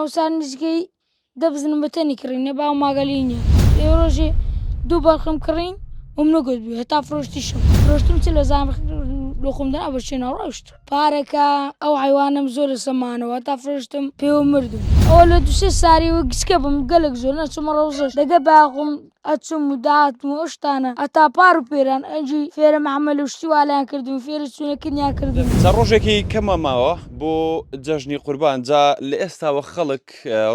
ماوەسا نزیکەی دەبزنم بە تەنی کڕینێ باو ماگەلی نییە لێ ڕۆژێ دوو بەڵخم کڕین وم نەگوت بوو هەتا فرۆشتیشم فرۆشتم چ لە زان لۆ خۆمدا ئەوە شوێنە ڕۆشت پارێکە ئەو حیوانم زۆر لە سەمانەوە تا فرۆشتم پێوە مردم ئەوە لە دوسێ ساریەوە گچکە بم گەلێک زۆر نەچمە ڕەوزەش دەگە باغم ئەچم و داهاتم و ئەو شتانە ئەتا پار و پێران ئەنجی فێرە مەحەمەد و شتی والیان کردم فێرە چوونەکردیان کردم جا ڕۆژێکی کەمە ماوە بۆ جەژنی قوربان جا لە ئێستاوە خەڵک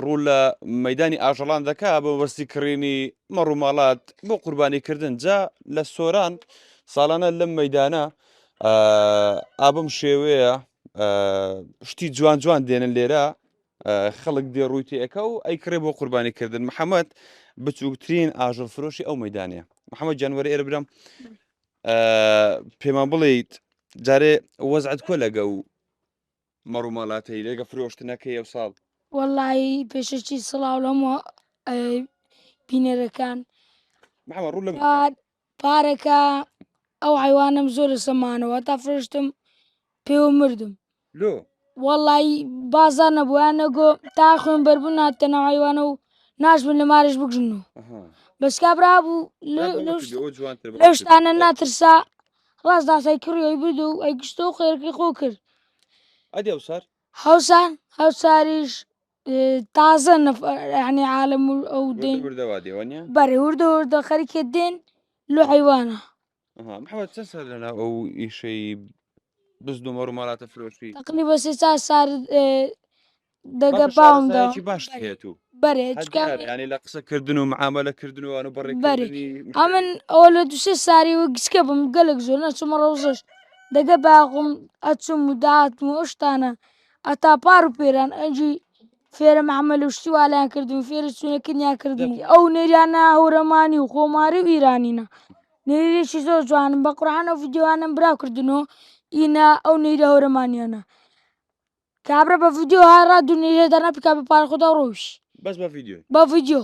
ڕوو لە مەیدانی ئاژەڵان دەکا بە وەرسی کڕینی مەڕووماڵات بۆ قوربانیکردن جا لە سۆران ساڵانە لەم مەیدانە ئابم شێوەیە شتی جوان جوان دێنن لێرە خەڵک دێ ڕووی تێەکە و ئەیکڕێ بۆ قوربانیکردن محەممەد بچووکترین ئاژەڵ فرۆشی ئەو مەیدانەیە محەممەد جانوەرە ئێرە برم پێمان بڵێیت جارێ وەزعت کۆ لەگە و مەڕووماڵاتەی لێگە فرۆشتنەکەی ئەو ساڵ وەڵی پێشەکی سڵاو لەمە بینەرەکان محەممەد ڕوو لە پارێکە ئەو حیوانم زۆر لە سەمانەوە تا فرۆشتم پێوە مردم لۆ وەڵی بازار نەبوویان نەگۆ تا خوێن بەربوو ناتەنە حیوانە و ناشبن لە مارش بگژن و بەسکا برابوو لەو شتانە ناترسا ڕاست داسای کڕیەوەی بردو و ئەی گشتە و خێرەکەی خۆ کرد ئەدی ئەوسار هەوسان هەوساریش تازە ینی عالم ئەو دێن بەرێ وردە وردە خەریکێ دێن لۆ حیوانە محەممەد چەند سەر لەناو ئەو ئیشەی بزد و مەڕووماڵاتە فرۆشی تقریبا سێ چوار سار دەگە باومدا باش هێت و بەرێ ینی لە قسەکردن و معاملەکردنەوە و بەڕێ ئەمن ئەوە لە دوسێ ساریەوە گچکە بم گەلێک زۆر نەچمە ڕەوزەش دەگە باغم ئەچم و داهاتم و ئەو شتانە ئەتا پار و پێران ئەنجی فێرە مەحەمەد و شتی والیان کردم فێرە چوونەکردیان کردم ئەو نێریانە هەورەمانی و خۆماری و ئیرانینە نێریێکی زۆر جوانم بە قورعانە و ڤیدیۆوانم براو کردنەوە ئینە ئەو نێرە هەورەمانیانە کابرا بە ڤیدیۆ هاڕا دوو نێرە دەنا پکا بە پارە خۆدا ڕۆیش بەس بە ڤیدیۆ بە ڤیدیۆ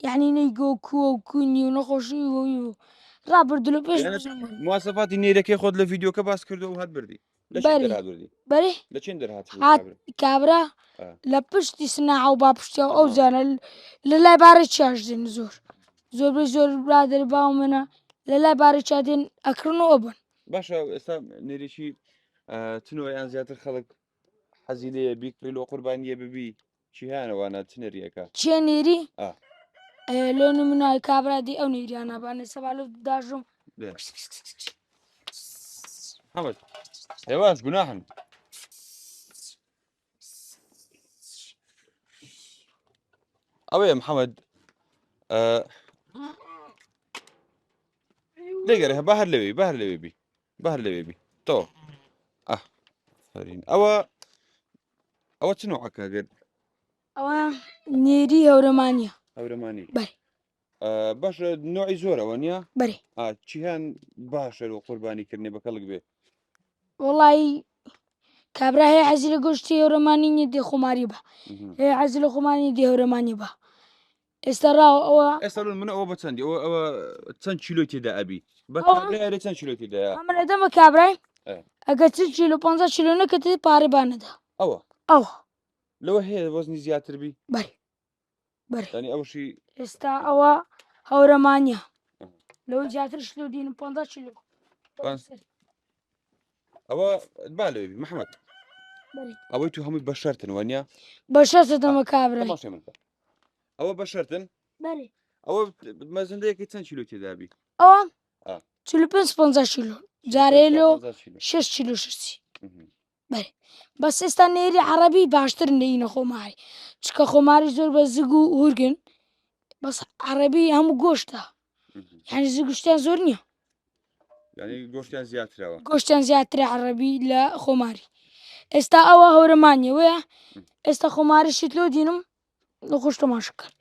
یعنی نەیگۆ کووە و کونی و نەخۆشی و ڕابردو لە پێش مواسەفاتی نێرەکەی خۆت لە ڤیدیۆکە باس کردو و هات بردی بەرێ لە چێن دەرهات کابرا لە پشتی سناعە و با پشتیا ئەو زانە لە لای بارە چاش دێن زۆر زۆربەی زۆر برادر باو منە لە لای بارە چا دێن ئەکردنەوە بن باشە ئێستا نێریشی تنۆیان زیاتر خەڵک حەزی لێ بیکڕی لۆ قوربانیە ببی چیهانەوانە چنەریەکە چێ نێری لۆ نمونای کابرادی ئەو نێریانەبانێ سەبال داژم محەممەد هێواش گوناحن ئەوەیە محەممەد لێگەرە بە هەر لەوێ بە هەر لەوێ بی بە هەر لەوێ بی تۆ ئەوە چ نوعەکە گەر ئەوە نێری هەورەمانیە هەورەمانی بەێ باشە نوعی زۆرەوە نییە بەێ چیهان باشە و قوربانیکردنی بە کەڵک بێ وڵی کابرا هەیە حەزی لە گۆشتی هەورەمانی نیە دێ خۆماری بە هەیە حەزی لە خۆمانی دێ هەورەمانی بە ئێستا ڕاو ئەوە ئێستا من ئەوە بە چەندی ئەوە چەند کیلۆ تێدا ئەبی بە چەند کیلۆ تێدا ئەمە دەمە کابرای ئەگە چ کیلۆ 50 کیلۆ نەکەتی پارێبانەدا ئەوە لەوە هەیە وەزنی زیاتر بی بەری ئەوشی ئێستا ئەوە هەورەمانیە لەوە زیاتر شلو دین 50 کیلۆ ئەوە با لەوێ محەممەد ئەوەی تو هەمووی بە شەرتن وانە بە شەرتە دەمە کابرا ئەوە بە شەرتن ئەوە مەزندەیەکی چەند کیلۆ تێدابی ئەوە 50 کیلۆ جارێ لۆ 6 کیلۆ شتی بەێ بەس ئێستا نێری عەرەبی باشتر نینە خۆماری چکە خۆماری زۆر بە زگ و هورگن بەس عەرەبی هەموو گۆشتە یعنی زگشتیان زۆر نییە گۆشتیان زیاترە عەرەبی لە خۆماری ئێستا ئەوە هەورەمانیە وەیە ئێستا خۆماریشت لۆ دینم لە خۆش تەماشاکەن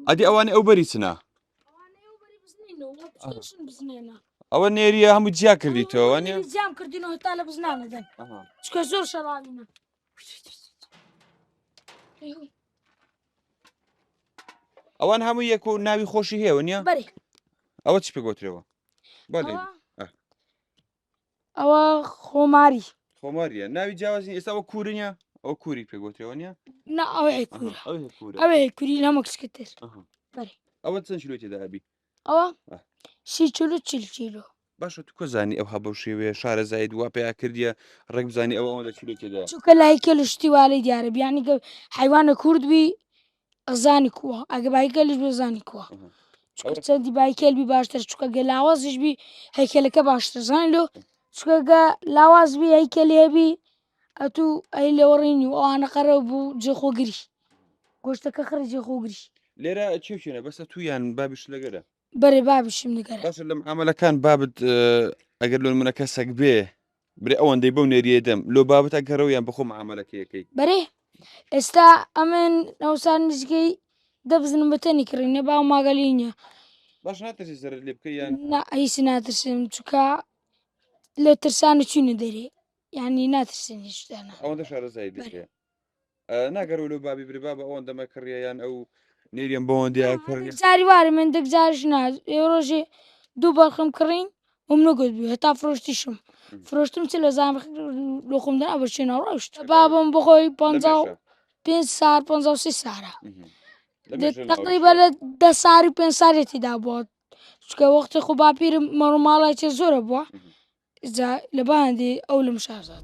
ئەدی ئەوانە ئەو بەری چنە ئەوە نێریە هەموو جیا کردیتەوە جیام کردینەوە تا لە بزنانەدەن چکە زۆر شەڕانینە ئەوان هەموو یەک و ناوی خۆشی هەیەوە نییە بەێ ئەوە چ پێ گۆترەوە ئەوە خۆماری خۆماریە ناوی جیاوازی ئێستا ئەوە کوورنیە ئەو کووری پێگوترەوە نیە نا ئەوە هێکوورە کوورە ئەوە هێکووری لە مەکسکتر بەێ ئەوە چەند کیلۆ تێدا ئەبی ئەوە 30 کیلۆ باشە تو کۆزانی ئەو هەبەو شێوێ شارە زاید وا پێیا کردیە ڕێک بزانانی ئەوە ئەوەندە کیلۆ تێدا چونکە لایکە لە شتی واڵی دیارە بیانی کە حیوانە کوردبی ئەزانی کووە ئەگە بایکەلیش بزانی کووە چکە چەندی بایکێلبی باشتر چکە گە لاوازیشبی هەیکلەکە باشتر زانانی لۆ چکەگە لاوازبی هەیکەلێبی ئەتوو ئەی لێوەڕینی و ئەوانە قەرە بوو جێخۆگری گۆشتەکە خڕی جێخۆگری لێرە چێشێنە بەسە تویان بابیش لەگەرە بەرێ بابشم نگەرە باشە لەم ئەمەلەکان بابت ئەگەر لۆ منەکە سەگ بێ برێ ئەوەندەی بەو نێریە دەم لۆ بابت ئەگەڕەوەیان بخۆ معاملەکەیەکەی بەرێ ئێستا ئەمن ئەوسان نزیکەی دەبزنم بەتەنی کڕینە باو ماگەلینە باش ناتەسی سەرت لێ بکەیان هیچ ناترسم چکە لە ترسانە چوونە دەرێ یعنی ناترسێنی شتانە ئەوەندە شارە زاید دەکەیە ناگەڕەوە لەو بابی برێ بابە ئەوەندەمە کڕیان ئەو نێریان بەوەندیا کڕی جاری وارە من دەگزارش ناز ێڕۆژێ دوو بەرخم کڕین وم نەگوت بوو هەتا فرۆشتیشم فرۆشتم چ لە زان لۆخمدا بەچێنە ڕۆشت بابم بخۆی 5 سار 53 سارە تقریبا لە 10 ساری 5 سارێتیدا بووە چکە وەختی خۆ باپیرم مەڕووماڵای چێ زۆرە بووە لە باندی ئەو لەم شارزات